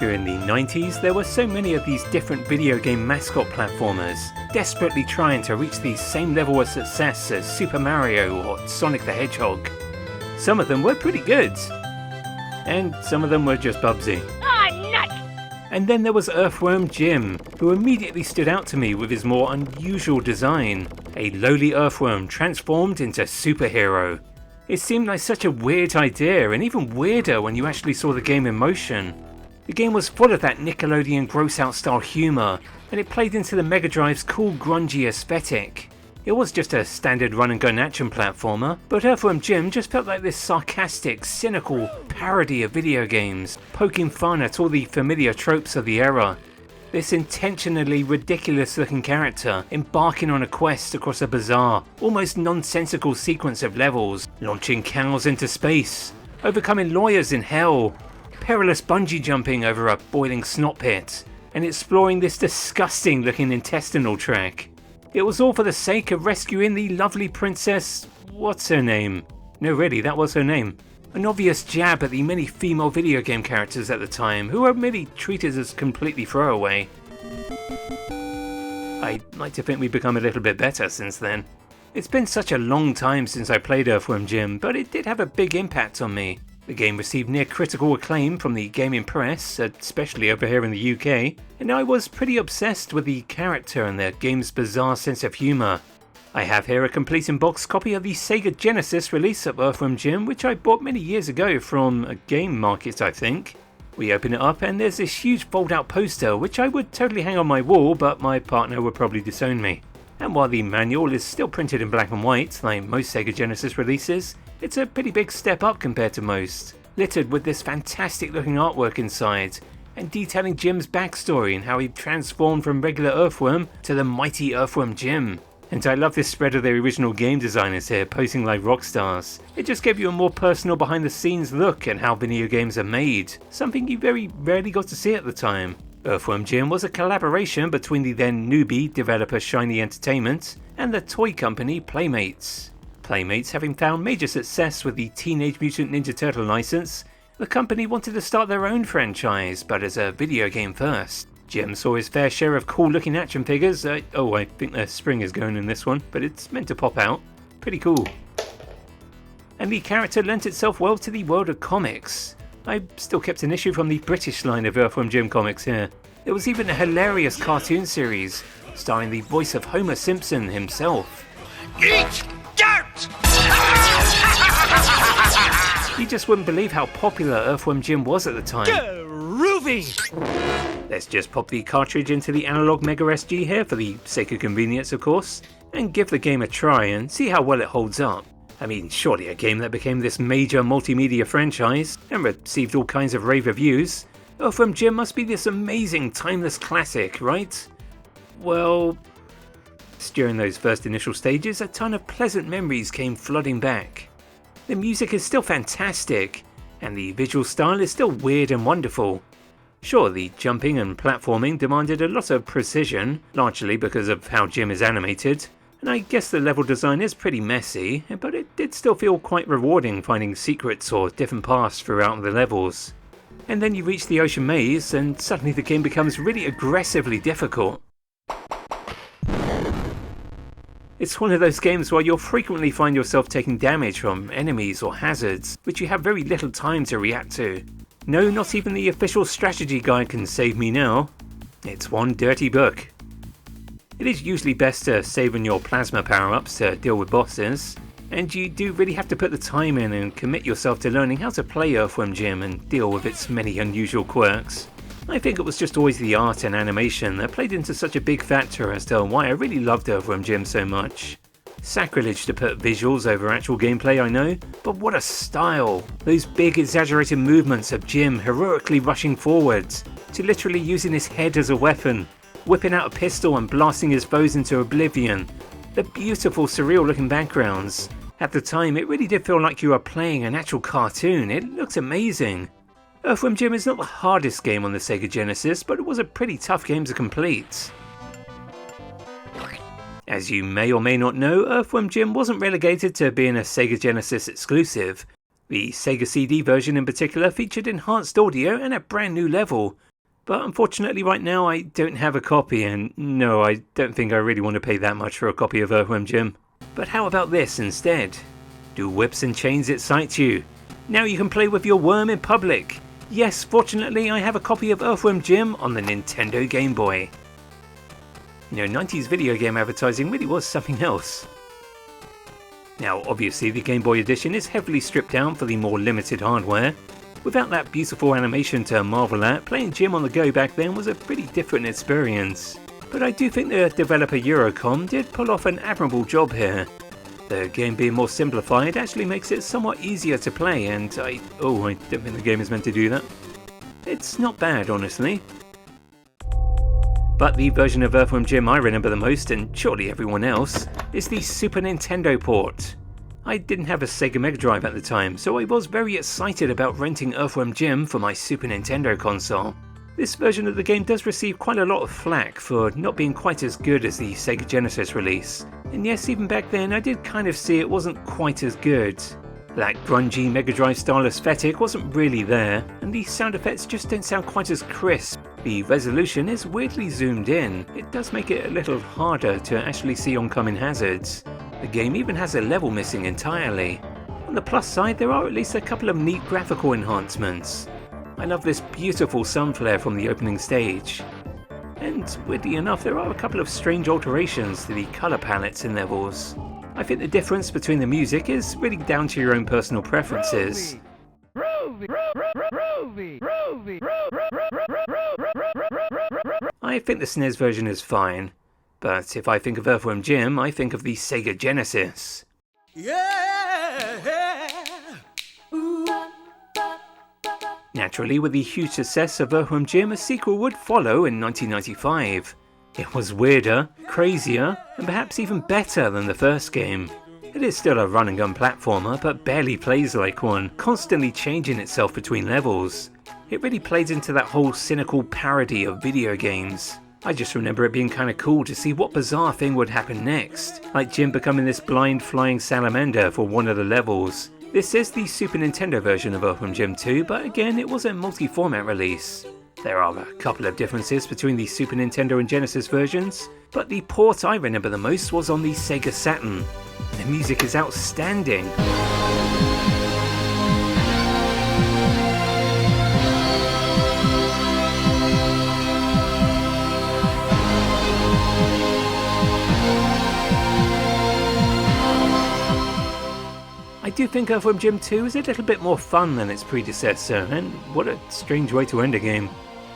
During the 90s, there were so many of these different video game mascot platformers, desperately trying to reach the same level of success as Super Mario or Sonic the Hedgehog. Some of them were pretty good, and some of them were just Bubsy. And then there was Earthworm Jim, who immediately stood out to me with his more unusual design. A lowly earthworm transformed into superhero. It seemed like such a weird idea, and even weirder when you actually saw the game in motion. The game was full of that Nickelodeon gross-out style humour, and it played into the Mega Drive's cool grungy aesthetic. It was just a standard run-and-gun action platformer, but Earthworm Jim just felt like this sarcastic, cynical parody of video games, poking fun at all the familiar tropes of the era. This intentionally ridiculous-looking character embarking on a quest across a bizarre, almost nonsensical sequence of levels, launching cows into space, overcoming lawyers in hell, perilous bungee jumping over a boiling snot pit, and exploring this disgusting-looking intestinal track. It was all for the sake of rescuing the lovely princess... what's her name? No, really, that was her name. An obvious jab at the many female video game characters at the time, who were merely treated as completely throwaway. I'd like to think we've become a little bit better since then. It's been such a long time since I played Earthworm Jim, but it did have a big impact on me. The game received near critical acclaim from the gaming press, especially over here in the UK, and I was pretty obsessed with the character and the game's bizarre sense of humour. I have here a complete in-box copy of the Sega Genesis release of Earthworm Jim, which I bought many years ago from a game market, I think. We open it up and there's this huge fold-out poster which I would totally hang on my wall, but my partner would probably disown me. And while the manual is still printed in black and white, like most Sega Genesis releases, it's a pretty big step up compared to most, littered with this fantastic looking artwork inside, and detailing Jim's backstory and how he transformed from regular Earthworm to the mighty Earthworm Jim. And I love this spread of the original game designers here posing like rock stars. It just gave you a more personal behind the scenes look at how video games are made, something you very rarely got to see at the time. Earthworm Jim was a collaboration between the then newbie developer Shiny Entertainment and the toy company Playmates. Playmates having found major success with the Teenage Mutant Ninja Turtle license, the company wanted to start their own franchise, but as a video game first. Jim saw his fair share of cool looking action figures. I think the spring is going in this one, but it's meant to pop out. Pretty cool. And the character lent itself well to the world of comics. I still kept an issue from the British line of Earthworm Jim comics here. There was even a hilarious cartoon series, starring the voice of Homer Simpson himself. Eat dirt! You just wouldn't believe how popular Earthworm Jim was at the time. Groovy! Let's just pop the cartridge into the analog Mega SG here for the sake of convenience, of course, and give the game a try and see how well it holds up. I mean, surely a game that became this major multimedia franchise and received all kinds of rave reviews, Earthworm Jim must be this amazing timeless classic, right? Well, during those first initial stages, a ton of pleasant memories came flooding back. The music is still fantastic, and the visual style is still weird and wonderful. Sure, the jumping and platforming demanded a lot of precision, largely because of how Jim is animated, and I guess the level design is pretty messy, but it did still feel quite rewarding finding secrets or different paths throughout the levels. And then you reach the ocean maze, and suddenly the game becomes really aggressively difficult. It's one of those games where you'll frequently find yourself taking damage from enemies or hazards, which you have very little time to react to. No, not even the official strategy guide can save me now. It's one dirty book. It is usually best to save on your plasma power-ups to deal with bosses, and you do really have to put the time in and commit yourself to learning how to play Earthworm Jim and deal with its many unusual quirks. I think it was just always the art and animation that played into such a big factor as to why I really loved Earthworm Jim so much. Sacrilege to put visuals over actual gameplay, I know, but what a style! Those big exaggerated movements of Jim heroically rushing forwards, to literally using his head as a weapon, whipping out a pistol and blasting his foes into oblivion. The beautiful surreal looking backgrounds. At the time it really did feel like you were playing an actual cartoon. It looked amazing. Earthworm Jim is not the hardest game on the Sega Genesis, but it was a pretty tough game to complete. As you may or may not know, Earthworm Jim wasn't relegated to being a Sega Genesis exclusive. The Sega CD version in particular featured enhanced audio and a brand new level, But unfortunately right now I don't have a copy, and no, I don't think I really want to pay that much for a copy of Earthworm Jim. But how about this instead? Do whips and chains excite you? Now you can play with your worm in public. Yes, fortunately I have a copy of Earthworm Jim on the Nintendo Game Boy. You know, 90s video game advertising really was something else. Now obviously the Game Boy edition is heavily stripped down for the more limited hardware. Without that beautiful animation to marvel at, playing Jim on the go back then was a pretty different experience. But I do think the developer Eurocom did pull off an admirable job here. The game being more simplified actually makes it somewhat easier to play, and I don't think the game is meant to do that. It's not bad, honestly. But the version of Earthworm Jim I remember the most, and surely everyone else, is the Super Nintendo port. I didn't have a Sega Mega Drive at the time, so I was very excited about renting Earthworm Jim for my Super Nintendo console. This version of the game does receive quite a lot of flack for not being quite as good as the Sega Genesis release. And yes, even back then I did kind of see it wasn't quite as good. That grungy Mega Drive style aesthetic wasn't really there, and the sound effects just don't sound quite as crisp. The resolution is weirdly zoomed in. It does make it a little harder to actually see oncoming hazards. The game even has a level missing entirely. On the plus side, there are at least a couple of neat graphical enhancements. I love this beautiful sun flare from the opening stage. And weirdly enough, there are a couple of strange alterations to the colour palettes in levels. I think the difference between the music is really down to your own personal preferences. I think the SNES version is fine, but if I think of Earthworm Jim, I think of the Sega Genesis. Naturally, with the huge success of Earthworm Jim, a sequel would follow in 1995. It was weirder, crazier, and perhaps even better than the first game. It is still a run-and-gun platformer, but barely plays like one, constantly changing itself between levels. It really plays into that whole cynical parody of video games. I just remember it being kinda cool to see what bizarre thing would happen next, like Jim becoming this blind flying salamander for one of the levels. This is the Super Nintendo version of Earthworm Jim 2, but again it was a multi-format release. There are a couple of differences between the Super Nintendo and Genesis versions, but the port I remember the most was on the Sega Saturn. The music is outstanding. I do think Earthworm Jim 2 is a little bit more fun than its predecessor, and what a strange way to end a game.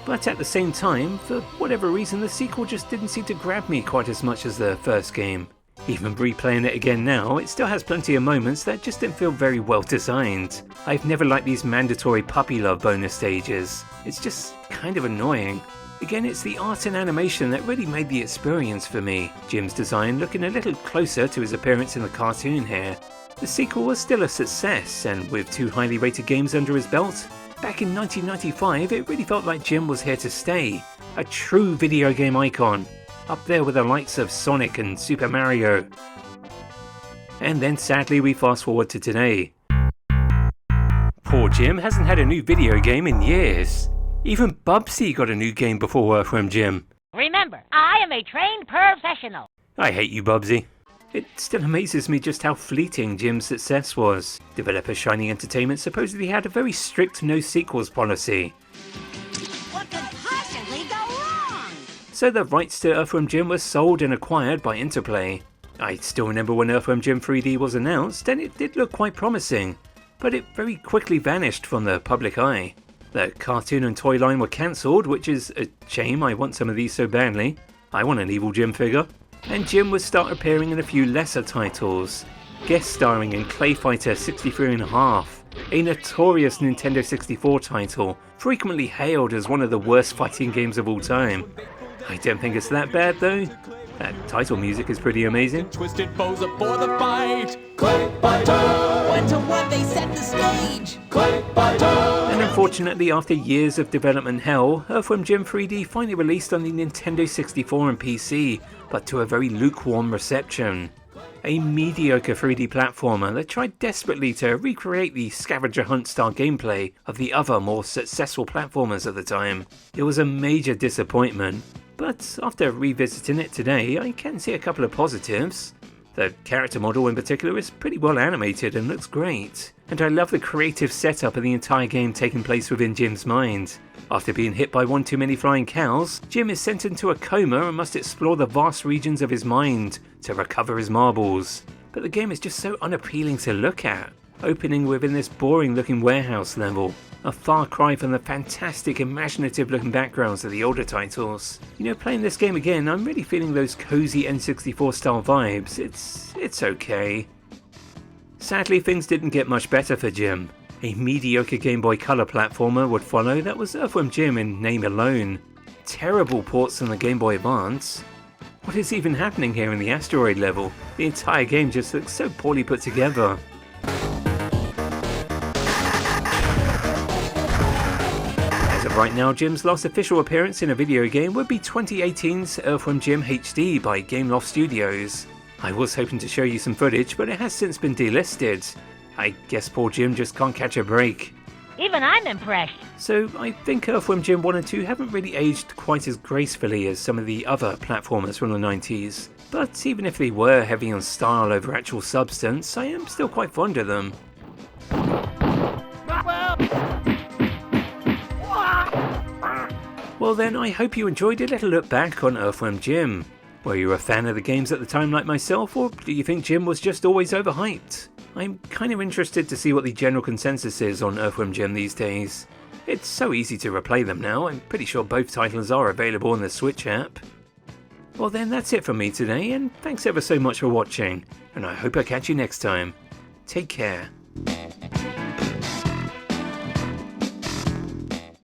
But at the same time, for whatever reason, the sequel just didn't seem to grab me quite as much as the first game. Even replaying it again now, it still has plenty of moments that just didn't feel very well designed. I've never liked these mandatory puppy love bonus stages. It's just kind of annoying. Again, it's the art and animation that really made the experience for me. Jim's design looking a little closer to his appearance in the cartoon here. The sequel was still a success, and with 2 highly rated games under his belt, back in 1995 it really felt like Jim was here to stay. A true video game icon, up there with the likes of Sonic and Super Mario. And then sadly we fast forward to today. Poor Jim hasn't had a new video game in years. Even Bubsy got a new game before Earthworm Jim. Remember, I am a trained professional. I hate you, Bubsy. It still amazes me just how fleeting Jim's success was. Developer Shining Entertainment supposedly had a very strict no sequels policy. What could possibly go wrong? So the rights to Earthworm Jim were sold and acquired by Interplay. I still remember when Earthworm Jim 3D was announced, and it did look quite promising, but it very quickly vanished from the public eye. The cartoon and toy line were cancelled, which is a shame. I want some of these so badly. I want an evil Jim figure. And Jim would start appearing in a few lesser titles, guest starring in Clay Fighter 63½, a notorious Nintendo 64 title, frequently hailed as one of the worst fighting games of all time. I don't think it's that bad though. That title music is pretty amazing. Twisted foes up for the fight. Clay Fighter! 1-to-1 they set the stage. Clay Fighter! And unfortunately, after years of development hell, Earthworm Jim 3D finally released on the Nintendo 64 and PC, but to a very lukewarm reception. a mediocre 3D platformer that tried desperately to recreate the scavenger hunt style gameplay of the other more successful platformers at the time. It was a major disappointment, but after revisiting it today I can see a couple of positives. The character model in particular is pretty well animated and looks great, and I love the creative setup of the entire game taking place within Jim's mind. After being hit by one too many flying cows, Jim is sent into a coma and must explore the vast regions of his mind to recover his marbles. But the game is just so unappealing to look at, opening within this boring looking warehouse level, a far cry from the fantastic imaginative looking backgrounds of the older titles. You know, playing this game again, I'm really feeling those cozy N64 style vibes. It's okay. Sadly, things didn't get much better for Jim. A mediocre Game Boy Color platformer would follow that was Earthworm Jim in name alone. Terrible ports on the Game Boy Advance. What is even happening here in the asteroid level? The entire game just looks so poorly put together. As of right now, Jim's last official appearance in a video game would be 2018's Earthworm Jim HD by Gameloft Studios. I was hoping to show you some footage, but it has since been delisted. I guess poor Jim just can't catch a break. Even I'm impressed. So I think Earthworm Jim 1 and 2 haven't really aged quite as gracefully as some of the other platformers from the 90s. But even if they were heavy on style over actual substance, I am still quite fond of them. Well then, I hope you enjoyed a little look back on Earthworm Jim. Were you a fan of the games at the time like myself, or do you think Jim was just always overhyped? I'm kind of interested to see what the general consensus is on Earthworm Jim these days. It's so easy to replay them now, I'm pretty sure both titles are available on the Switch app. Well then, that's it from me today, and thanks ever so much for watching, and I hope I catch you next time. Take care.